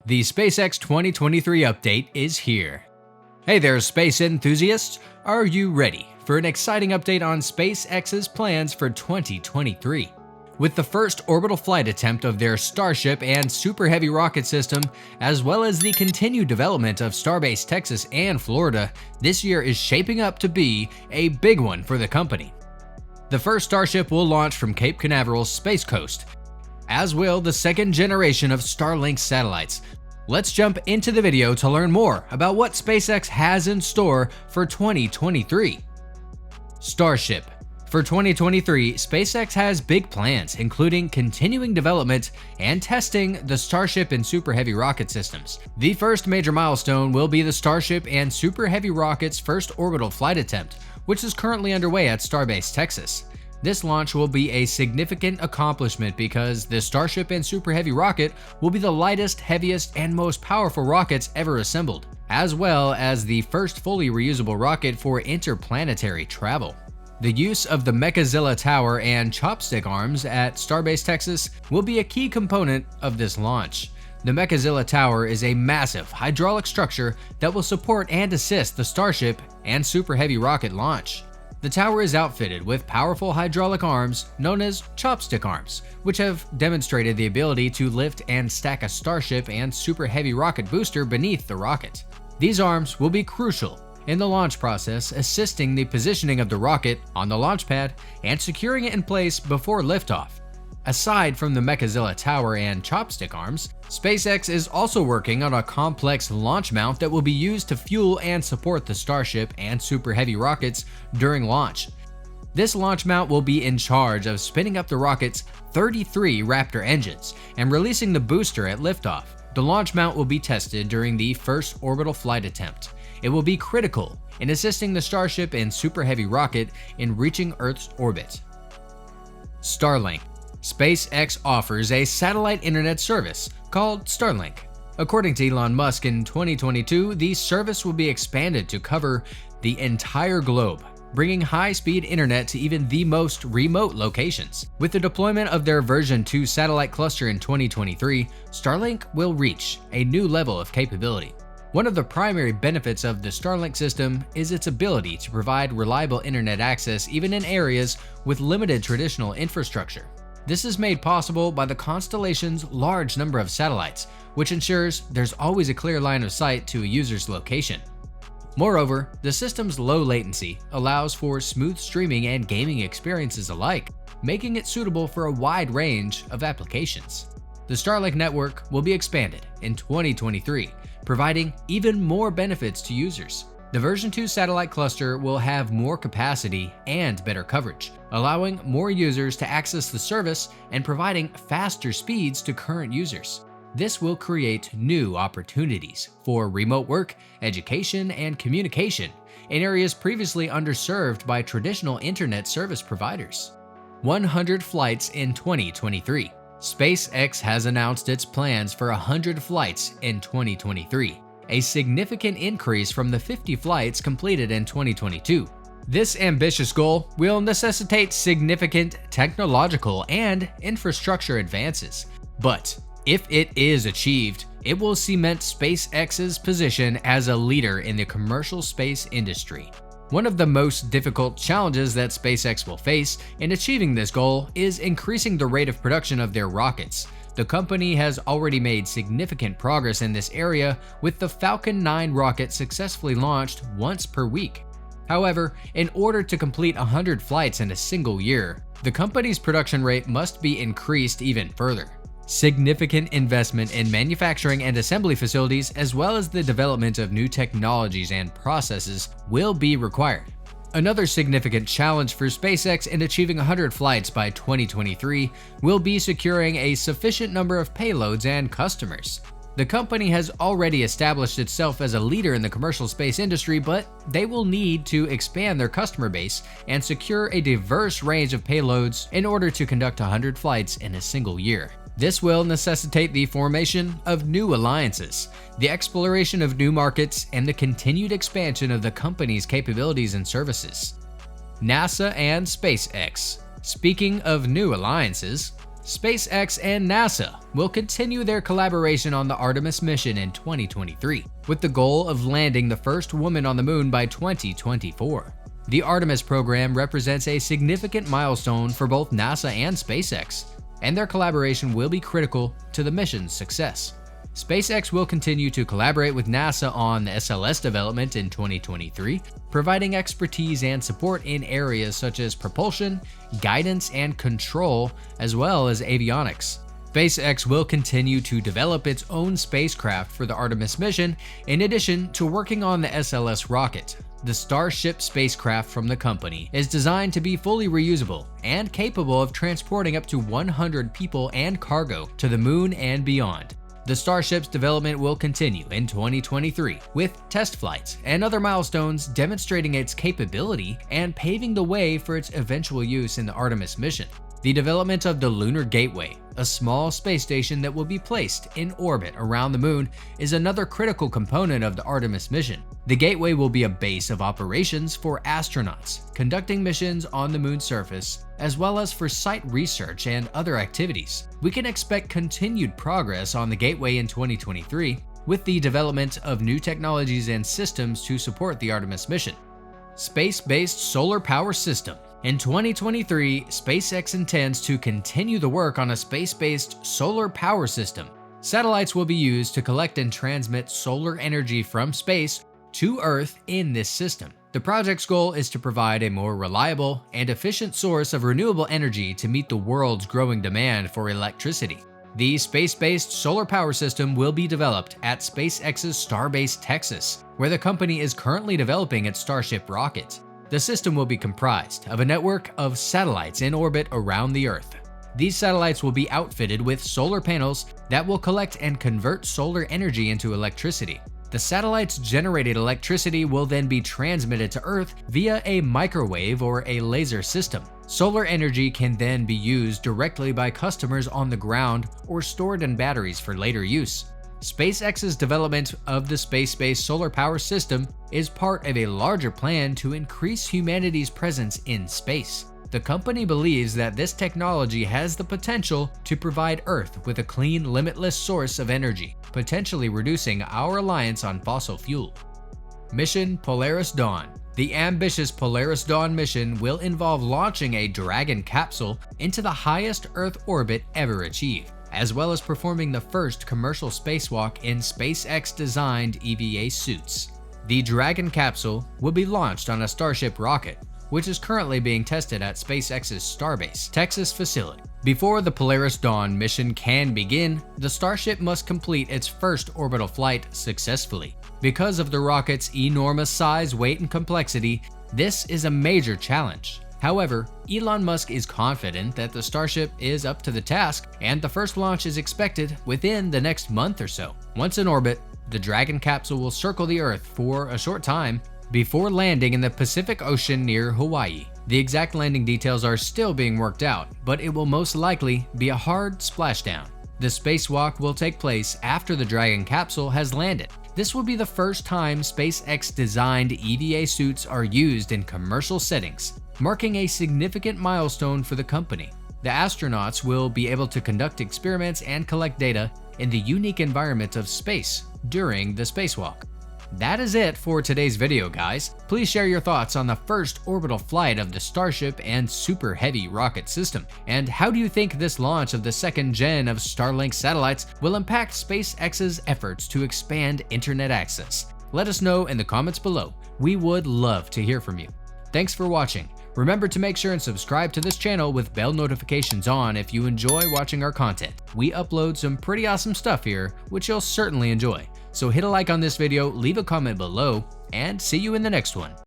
The SpaceX 2023 update is here. Hey there, space enthusiasts! Are you ready for an exciting update on SpaceX's plans for 2023? With the first orbital flight attempt of their Starship and Super Heavy rocket system, as well as the continued development of Starbase Texas and Florida, this year is shaping up to be a big one for the company. The first Starship will launch from Cape Canaveral's Space Coast, as will the second generation of Starlink satellites. Let's jump into the video to learn more about what SpaceX has in store for 2023. Starship. For 2023, SpaceX has big plans, including continuing development and testing the Starship and Super Heavy rocket systems. The first major milestone will be the Starship and Super Heavy rocket's first orbital flight attempt, which is currently underway at Starbase Texas. This launch will be a significant accomplishment because the Starship and Super Heavy rocket will be the lightest, heaviest, and most powerful rockets ever assembled, as well as the first fully reusable rocket for interplanetary travel. The use of the Mechazilla Tower and chopstick arms at Starbase Texas will be a key component of this launch. The Mechazilla Tower is a massive hydraulic structure that will support and assist the Starship and Super Heavy rocket launch. The tower is outfitted with powerful hydraulic arms known as chopstick arms, which have demonstrated the ability to lift and stack a Starship and Super Heavy rocket booster beneath the rocket. These arms will be crucial in the launch process, assisting the positioning of the rocket on the launch pad and securing it in place before liftoff. Aside from the Mechazilla Tower and chopstick arms, SpaceX is also working on a complex launch mount that will be used to fuel and support the Starship and Super Heavy rockets during launch. This launch mount will be in charge of spinning up the rocket's 33 Raptor engines and releasing the booster at liftoff. The launch mount will be tested during the first orbital flight attempt. It will be critical in assisting the Starship and Super Heavy rocket in reaching Earth's orbit. Starlink. SpaceX offers a satellite internet service called Starlink. According to Elon Musk, in 2022, the service will be expanded to cover the entire globe, bringing high-speed internet to even the most remote locations. With the deployment of their version 2 satellite cluster in 2023, Starlink will reach a new level of capability. One of the primary benefits of the Starlink system is its ability to provide reliable internet access even in areas with limited traditional infrastructure. This is made possible by the constellation's large number of satellites, which ensures there's always a clear line of sight to a user's location. Moreover, the system's low latency allows for smooth streaming and gaming experiences alike, making it suitable for a wide range of applications. The Starlink network will be expanded in 2023, providing even more benefits to users. The version 2 satellite cluster will have more capacity and better coverage, allowing more users to access the service and providing faster speeds to current users. This will create new opportunities for remote work, education, and communication in areas previously underserved by traditional internet service providers. 100 flights in 2023. SpaceX has announced its plans for 100 flights in 2023. A significant increase from the 50 flights completed in 2022. This ambitious goal will necessitate significant technological and infrastructure advances. But if it is achieved, it will cement SpaceX's position as a leader in the commercial space industry. One of the most difficult challenges that SpaceX will face in achieving this goal is increasing the rate of production of their rockets. The company has already made significant progress in this area, with the Falcon 9 rocket successfully launched once per week. However, in order to complete 100 flights in a single year, the company's production rate must be increased even further. Significant investment in manufacturing and assembly facilities, as well as the development of new technologies and processes, will be required. Another significant challenge for SpaceX in achieving 100 flights by 2023 will be securing a sufficient number of payloads and customers. The company has already established itself as a leader in the commercial space industry, but they will need to expand their customer base and secure a diverse range of payloads in order to conduct 100 flights in a single year. This will necessitate the formation of new alliances, the exploration of new markets, and the continued expansion of the company's capabilities and services. NASA and SpaceX. Speaking of new alliances, SpaceX and NASA will continue their collaboration on the Artemis mission in 2023, with the goal of landing the first woman on the moon by 2024. The Artemis program represents a significant milestone for both NASA and SpaceX, and their collaboration will be critical to the mission's success. SpaceX will continue to collaborate with NASA on the SLS development in 2023, providing expertise and support in areas such as propulsion, guidance, and control, as well as avionics. SpaceX will continue to develop its own spacecraft for the Artemis mission, in addition to working on the SLS rocket. The Starship spacecraft from the company is designed to be fully reusable and capable of transporting up to 100 people and cargo to the moon and beyond. The Starship's development will continue in 2023 with test flights and other milestones demonstrating its capability and paving the way for its eventual use in the Artemis mission. The development of the Lunar Gateway, a small space station that will be placed in orbit around the moon, is another critical component of the Artemis mission. The Gateway will be a base of operations for astronauts, conducting missions on the moon's surface, as well as for site research and other activities. We can expect continued progress on the Gateway in 2023, with the development of new technologies and systems to support the Artemis mission. Space-based solar power system. In 2023, SpaceX intends to continue the work on a space-based solar power system. Satellites will be used to collect and transmit solar energy from space to Earth in this system. The project's goal is to provide a more reliable and efficient source of renewable energy to meet the world's growing demand for electricity. The space-based solar power system will be developed at SpaceX's Starbase Texas, where the company is currently developing its Starship rocket. The system will be comprised of a network of satellites in orbit around the Earth. These satellites will be outfitted with solar panels that will collect and convert solar energy into electricity. The satellites' generated electricity will then be transmitted to Earth via a microwave or a laser system. Solar energy can then be used directly by customers on the ground or stored in batteries for later use. SpaceX's development of the space-based solar power system is part of a larger plan to increase humanity's presence in space. The company believes that this technology has the potential to provide Earth with a clean, limitless source of energy, potentially reducing our reliance on fossil fuel. Mission Polaris Dawn. The ambitious Polaris Dawn mission will involve launching a Dragon capsule into the highest Earth orbit ever achieved, as well as performing the first commercial spacewalk in SpaceX-designed EVA suits. The Dragon capsule will be launched on a Starship rocket, which is currently being tested at SpaceX's Starbase Texas facility. Before the Polaris Dawn mission can begin, the Starship must complete its first orbital flight successfully. Because of the rocket's enormous size, weight, and complexity, this is a major challenge. However, Elon Musk is confident that the Starship is up to the task, and the first launch is expected within the next month or so. Once in orbit, the Dragon capsule will circle the Earth for a short time before landing in the Pacific Ocean near Hawaii. The exact landing details are still being worked out, but it will most likely be a hard splashdown. The spacewalk will take place after the Dragon capsule has landed. This will be the first time SpaceX-designed EVA suits are used in commercial settings, marking a significant milestone for the company. The astronauts will be able to conduct experiments and collect data in the unique environment of space during the spacewalk. That is it for today's video, guys. Please share your thoughts on the first orbital flight of the Starship and Super Heavy rocket system. And how do you think this launch of the second gen of Starlink satellites will impact SpaceX's efforts to expand internet access? Let us know in the comments below. We would love to hear from you. Thanks for watching. Remember to make sure and subscribe to this channel with bell notifications on if you enjoy watching our content. We upload some pretty awesome stuff here, which you'll certainly enjoy. So hit a like on this video, leave a comment below, and see you in the next one.